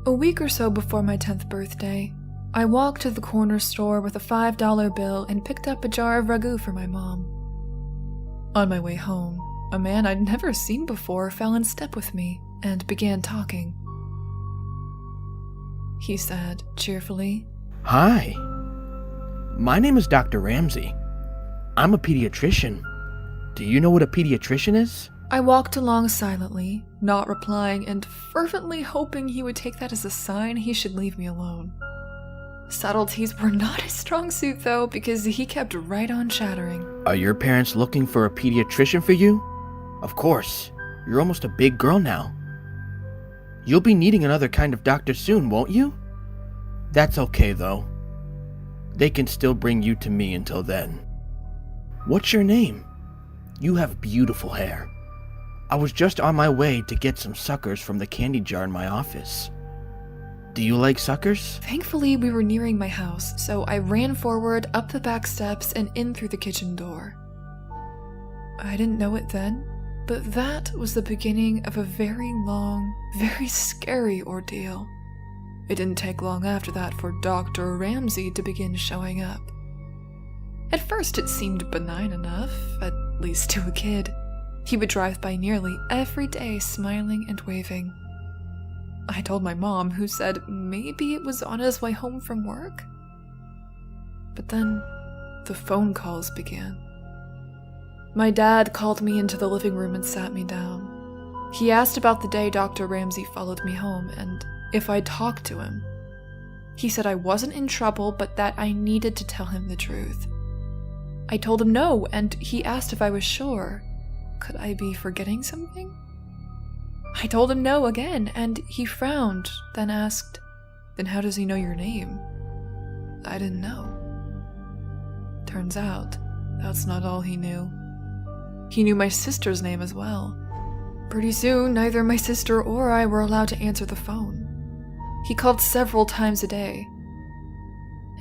A week or so before my 10th birthday, I walked to the corner store with a $5 bill and picked up a jar of ragu for my mom. On my way home, a man I'd never seen before fell in step with me and began talking. He said cheerfully, "Hi, my name is Dr. Ramsey. I'm a pediatrician. Do you know what a pediatrician is?" I walked along silently, not replying and fervently hoping he would take that as a sign he should leave me alone. Subtleties were not his strong suit though, because he kept right on chattering. "Are your parents looking for a pediatrician for you? Of course, you're almost a big girl now. You'll be needing another kind of doctor soon, won't you? That's okay though. They can still bring you to me until then. What's your name? You have beautiful hair. I was just on my way to get some suckers from the candy jar in my office. Do you like suckers?" Thankfully, we were nearing my house, so I ran forward up the back steps and in through the kitchen door. I didn't know it then, but that was the beginning of a very long, very scary ordeal. It didn't take long after that for Dr. Ramsey to begin showing up. At first it seemed benign enough, at least to a kid. He would drive by nearly every day smiling and waving. I told my mom, who said maybe it was on his way home from work. But then the phone calls began. My dad called me into the living room and sat me down. He asked about the day Dr. Ramsey followed me home and if I'd talked to him. He said I wasn't in trouble, but that I needed to tell him the truth. I told him no, and he asked if I was sure. Could I be forgetting something? I told him no again, and he frowned, then asked, "Then how does he know your name?" I didn't know. Turns out, that's not all he knew. He knew my sister's name as well. Pretty soon, neither my sister or I were allowed to answer the phone. He called several times a day.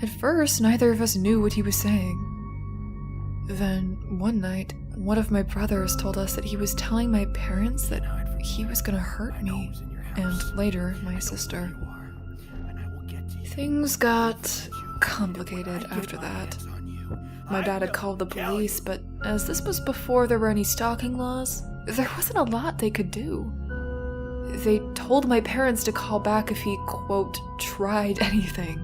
At first, neither of us knew what he was saying. Then, one night, one of my brothers told us that he was telling my parents that he was gonna hurt me, and later, my sister. Things got complicated after that. My dad had called the police, but as this was before there were any stalking laws, there wasn't a lot they could do. They told my parents to call back if he, quote, tried anything.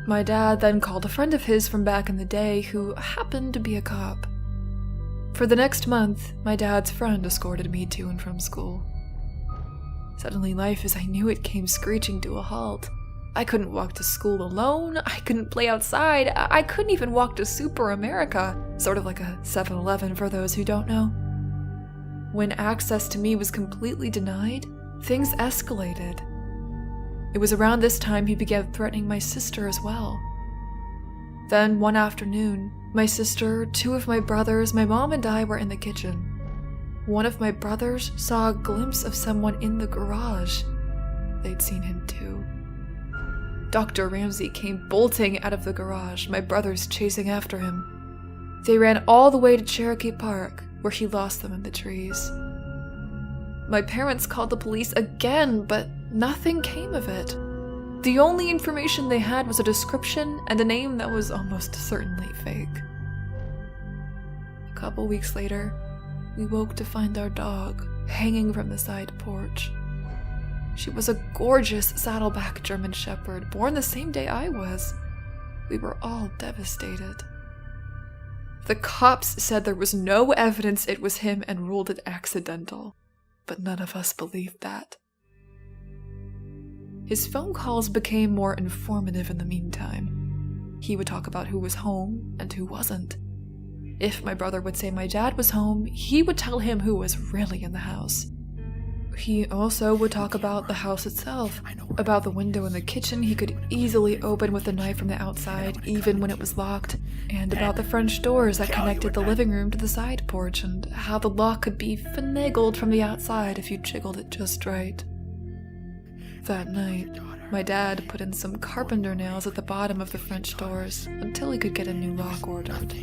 My dad then called a friend of his from back in the day who happened to be a cop. For the next month, my dad's friend escorted me to and from school. Suddenly, life as I knew it came screeching to a halt. I couldn't walk to school alone, I couldn't play outside, I couldn't even walk to Super America, sort of like a 7-Eleven for those who don't know. When access to me was completely denied, things escalated. It was around this time he began threatening my sister as well. Then one afternoon, my sister, two of my brothers, my mom and I were in the kitchen. One of my brothers saw a glimpse of someone in the garage. They'd seen him too. Dr. Ramsey came bolting out of the garage, my brothers chasing after him. They ran all the way to Cherokee Park, where he lost them in the trees. My parents called the police again, but nothing came of it. The only information they had was a description and a name that was almost certainly fake. A couple weeks later, we woke to find our dog hanging from the side porch. She was a gorgeous saddleback German Shepherd, born the same day I was. We were all devastated. The cops said there was no evidence it was him and ruled it accidental, but none of us believed that. His phone calls became more informative in the meantime. He would talk about who was home and who wasn't. If my brother would say my dad was home, he would tell him who was really in the house. He also would talk about the house itself, about the window in the kitchen he could easily open with a knife from the outside, even when it was locked, and about the French doors that connected the living room to the side porch, and how the lock could be finagled from the outside if you jiggled it just right. That night, my dad put in some carpenter nails at the bottom of the French doors until he could get a new lock ordered.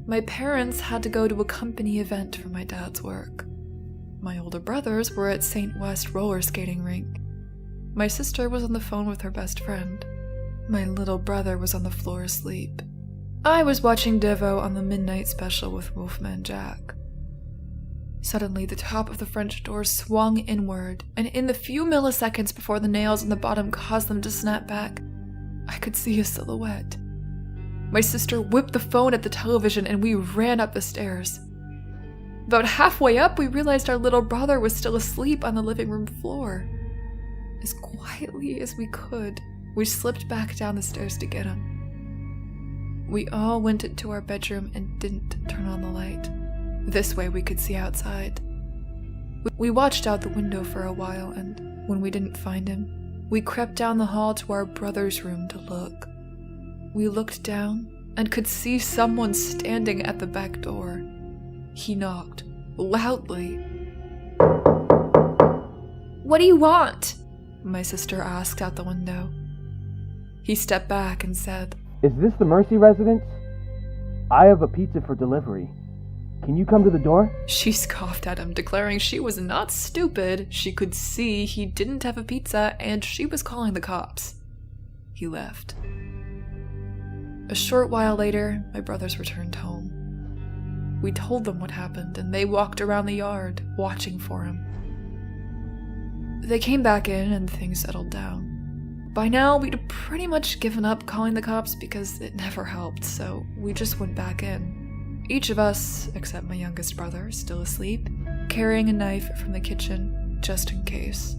My parents had to go to a company event for my dad's work. My older brothers were at St. West roller skating rink. My sister was on the phone with her best friend. My little brother was on the floor asleep. I was watching Devo on the midnight special with Wolfman Jack. Suddenly, the top of the French door swung inward, and in the few milliseconds before the nails on the bottom caused them to snap back, I could see a silhouette. My sister whipped the phone at the television and we ran up the stairs. About halfway up, we realized our little brother was still asleep on the living room floor. As quietly as we could, we slipped back down the stairs to get him. We all went into our bedroom and didn't turn on the light. This way we could see outside. We watched out the window for a while, and when we didn't find him, we crept down the hall to our brother's room to look. We looked down and could see someone standing at the back door. He knocked, loudly. "What do you want?" my sister asked out the window. He stepped back and said, Is this the Mercy residence? I have a pizza for delivery. Can you come to the door? She scoffed at him, declaring she was not stupid. She could see he didn't have a pizza, and she was calling the cops. He left. A short while later, my brothers returned home. We told them what happened, and they walked around the yard, watching for him. They came back in, and things settled down. By now, we'd pretty much given up calling the cops because it never helped, so we just went back in. Each of us, except my youngest brother, still asleep, carrying a knife from the kitchen, just in case.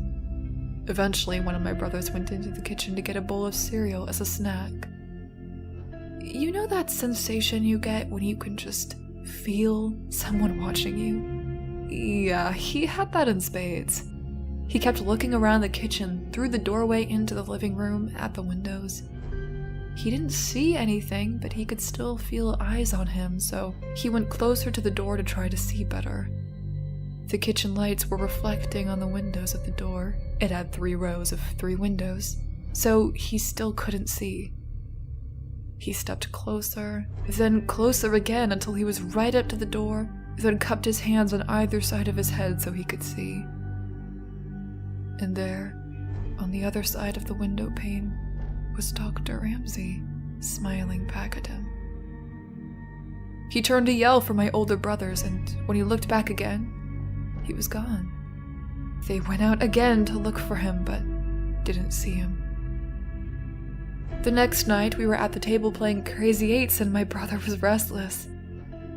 Eventually, one of my brothers went into the kitchen to get a bowl of cereal as a snack. You know that sensation you get when you can just feel someone watching you? Yeah, he had that in spades. He kept looking around the kitchen, through the doorway into the living room, at the windows. He didn't see anything, but he could still feel eyes on him, so he went closer to the door to try to see better. The kitchen lights were reflecting on the windows of the door. It had 3 rows of 3 windows, so he still couldn't see. He stepped closer, then closer again until he was right up to the door, then cupped his hands on either side of his head so he could see. And there, on the other side of the window pane, was Dr. Ramsey, smiling back at him. He turned to yell for my older brothers, and when he looked back again, he was gone. They went out again to look for him, but didn't see him. The next night, we were at the table playing Crazy Eights, and my brother was restless.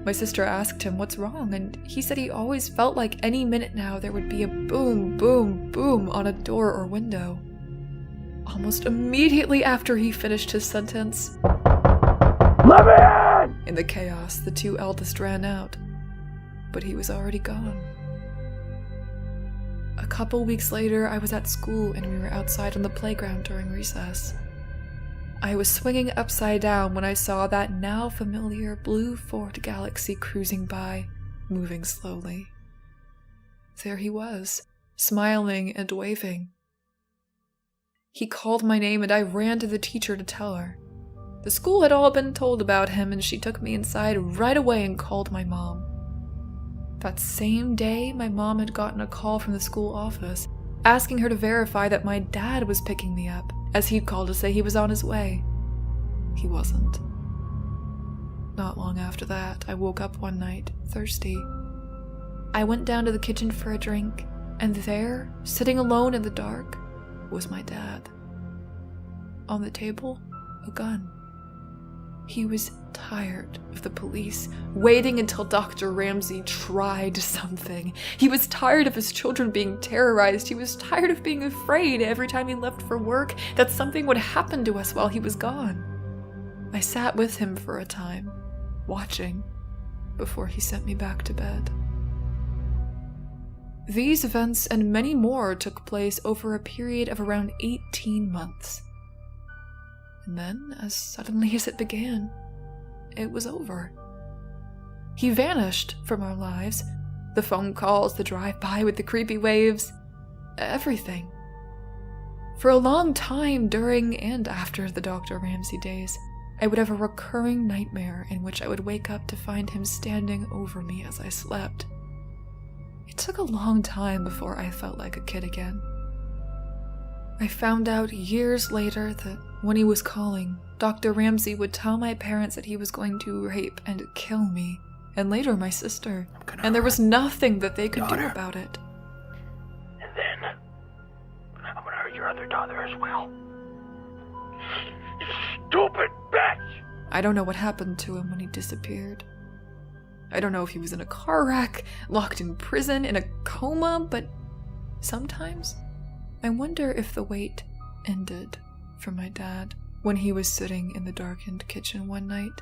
My sister asked him what's wrong, and he said he always felt like any minute now there would be a boom, boom, boom on a door or window. Almost immediately after he finished his sentence, "Let me in!" In the chaos, the 2 eldest ran out, but he was already gone. A couple weeks later, I was at school and we were outside on the playground during recess. I was swinging upside down when I saw that now familiar blue Ford Galaxy cruising by, moving slowly. There he was, smiling and waving. He called my name and I ran to the teacher to tell her. The school had all been told about him and she took me inside right away and called my mom. That same day, my mom had gotten a call from the school office asking her to verify that my dad was picking me up, as he'd called to say he was on his way. He wasn't. Not long after that, I woke up one night, thirsty. I went down to the kitchen for a drink, and there, sitting alone in the dark, was my dad. On the table, a gun. He was tired of the police, waiting until Dr. Ramsey tried something. He was tired of his children being terrorized. He was tired of being afraid every time he left for work that something would happen to us while he was gone. I sat with him for a time, watching, before he sent me back to bed. These events and many more took place over a period of around 18 months. And then, as suddenly as it began, it was over. He vanished from our lives. The phone calls, the drive-by with the creepy waves, everything. For a long time during and after the Dr. Ramsey days, I would have a recurring nightmare in which I would wake up to find him standing over me as I slept. It took a long time before I felt like a kid again. I found out years later that when he was calling, Dr. Ramsey would tell my parents that he was going to rape and kill me, and later my sister, and there was nothing that they could do about it. And then, I'm gonna hurt your other daughter as well. You stupid bitch! I don't know what happened to him when he disappeared. I don't know if he was in a car wreck, locked in prison, in a coma, but sometimes I wonder if the wait ended for my dad when he was sitting in the darkened kitchen one night